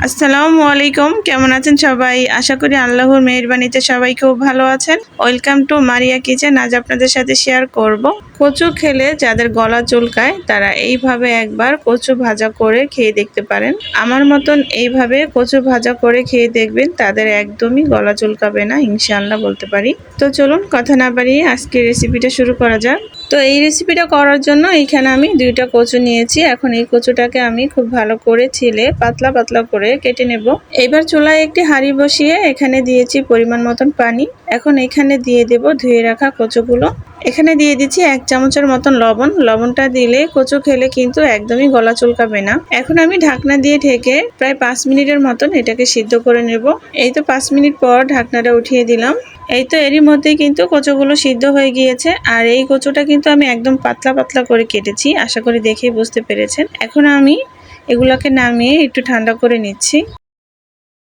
আসসালামু আলাইকুম, কেমন আছেন সবাই? আশা করি আল্লাহর মেহেরবানিতে সবাই খুব ভালো আছেন। Welcome to Maria kitchen. আজ আপনাদের সাথে শেয়ার করব কচু খেলে যাদের গলা চুলকায় তারা এইভাবে একবার কচু ভাজা করে খেয়ে দেখতে পারেন। আমার মতন এইভাবে কচু ভাজা করে খেয়ে দেখবেন, তাদের একদমই গলা চুলকাবে না ইনশাআল্লাহ বলতে পারি। তো চলুন কথা না বাড়িয়ে আজকে রেসিপিটা শুরু করা যাক। তো এই রেসিপিটা করার জন্য এইখানে আমি 2টা কচু নিয়েছি। এখন এই কচুটাকে আমি খুব ভালো করে ছিলে পাতলা পাতলা করে কেটে নেব। এবার চুলায় একটি হাঁড়ি বসিয়ে এখানে দিয়েছি পরিমাণ মতন পানি। এখন এখানে দিয়ে দেব ধুয়ে রাখা কচুগুলো। এখানে দিয়ে দিচ্ছি 1 চামচের মতন লবণ। লবণটা দিলে কচু খেলে কিন্তু একদমই গলা চুলকাবে না। এখন আমি ঢাকনা দিয়ে ঢেকে প্রায় 5 মিনিটের মতন এটাকে সিদ্ধ করে নেব। এই তো 5 মিনিট পর ঢাকনাটা উঠিয়ে দিলাম। এই তো এরই মধ্যেই কিন্তু কচুগুলো সিদ্ধ হয়ে গিয়েছে। আর এই কচুটা কিন্তু আমি একদম পাতলা পাতলা করে কেটেছি, আশা করি দেখেই বুঝতে পেরেছেন। এখন আমি এগুলাকে নামিয়ে একটু ঠান্ডা করে নিচ্ছি।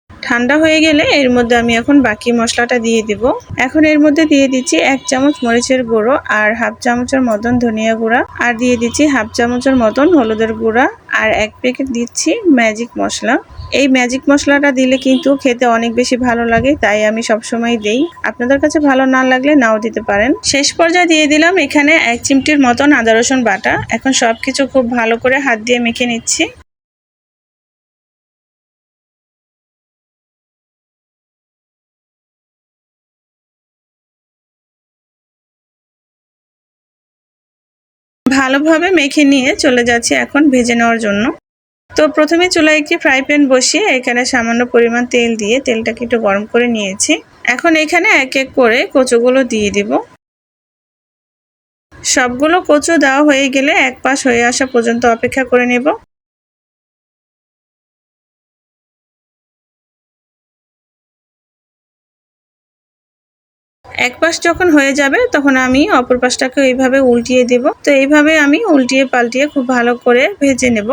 ঠান্ডা হয়ে গেলে এর মধ্যে আমি এখন বাকি মশলাটা দিয়ে দিব। এখন এর মধ্যে দিয়ে দিচ্ছি 1 চামচ মরিচের গুঁড়ো আর হাফ চামচের মতন ধনিয়া গুঁড়া, আর দিয়ে দিচ্ছি হাফ চামচের মতন হলুদের গুঁড়া, আর 1 প্যাকেট দিচ্ছি ম্যাজিক মশলা। এই ম্যাজিক মশলাটা দিলে কিন্তু খেতে অনেক বেশি ভালো লাগে, তাই আমি সবসময় দেই। আপনাদের কাছে ভালো না লাগলে নাও দিতে পারেন। শেষ পর্যায়ে দিয়ে দিলাম এখানে 1 চিমটির মতন আদা রসুন বাটা। এখন সবকিছু খুব ভালো করে হাত দিয়ে মেখে নিচ্ছি। ভালোভাবে মেখে নিয়ে চলে যাচ্ছি এখন ভেজে নেওয়ার জন্য। তো প্রথমে চুলায় একটি ফ্রাই প্যান বসিয়ে এখানে সামান্য পরিমাণ তেল দিয়ে তেলটাকে একটু গরম করে নিয়েছি। এখন এখানে এক এক করে কচুগুলো দিয়ে দিব। সবগুলো কচু দেওয়া হয়ে গেলে এক পাশ হয়ে আসা পর্যন্ত অপেক্ষা করে নেব। এক পাশ যখন হয়ে যাবে তখন আমি অপর পাশটাকে এইভাবে উল্টিয়ে দেব। তো এইভাবে আমি উল্টিয়ে পাল্টিয়ে খুব ভালো করে ভেজে নেব।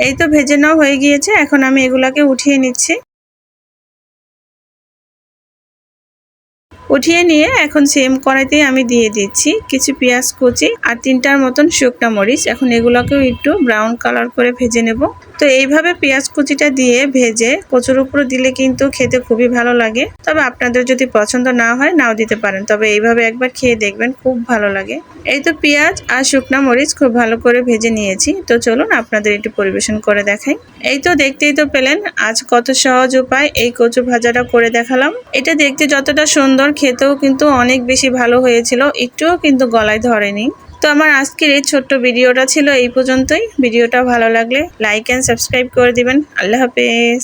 এই তো ভেজে নেওয়া হয়ে গিয়েছে। এখন আমি এগুলাকে উঠিয়ে নিচ্ছি। উঠিয়ে নিয়ে এখন সেম কড়াইতেই আমি দিয়ে দিচ্ছি কিছু পেঁয়াজ কুচি আর 3টার মতন শুকনা মরিচ। এখন এগুলোকেও একটু ব্রাউন কালার করে ভেজে নেব। তো এইভাবে পেঁয়াজ কুচিটা দিয়ে ভেজে কচুর উপর দিলে কিন্তু খেতে খুবই ভালো লাগে। তবে আপনাদের যদি পছন্দ না হয় নাও দিতে পারেন, তবে এইভাবে একবার খেয়ে দেখবেন, খুব ভালো লাগে। এই তো পেঁয়াজ আর শুকনা মরিচ খুব ভালো করে ভেজে নিয়েছি। তো চলুন আপনাদের একটু পরিবেশন করে দেখাই। এই তো দেখতেই তো পেলেন আজ কত সহজ উপায় এই কচু ভাজাটা করে দেখালাম। এটা দেখতে যতটা সুন্দর, খেতেও কিন্তু অনেক বেশি ভালো হয়েছিল, একটুও কিন্তু গলায় ধরেনি। তো আমার আজকের এই ছোট্ট ভিডিওটা ছিল এই পর্যন্তই। ভিডিওটা ভালো লাগলে লাইক এন্ড সাবস্ক্রাইব করে দিবেন। আল্লাহ হাফেজ।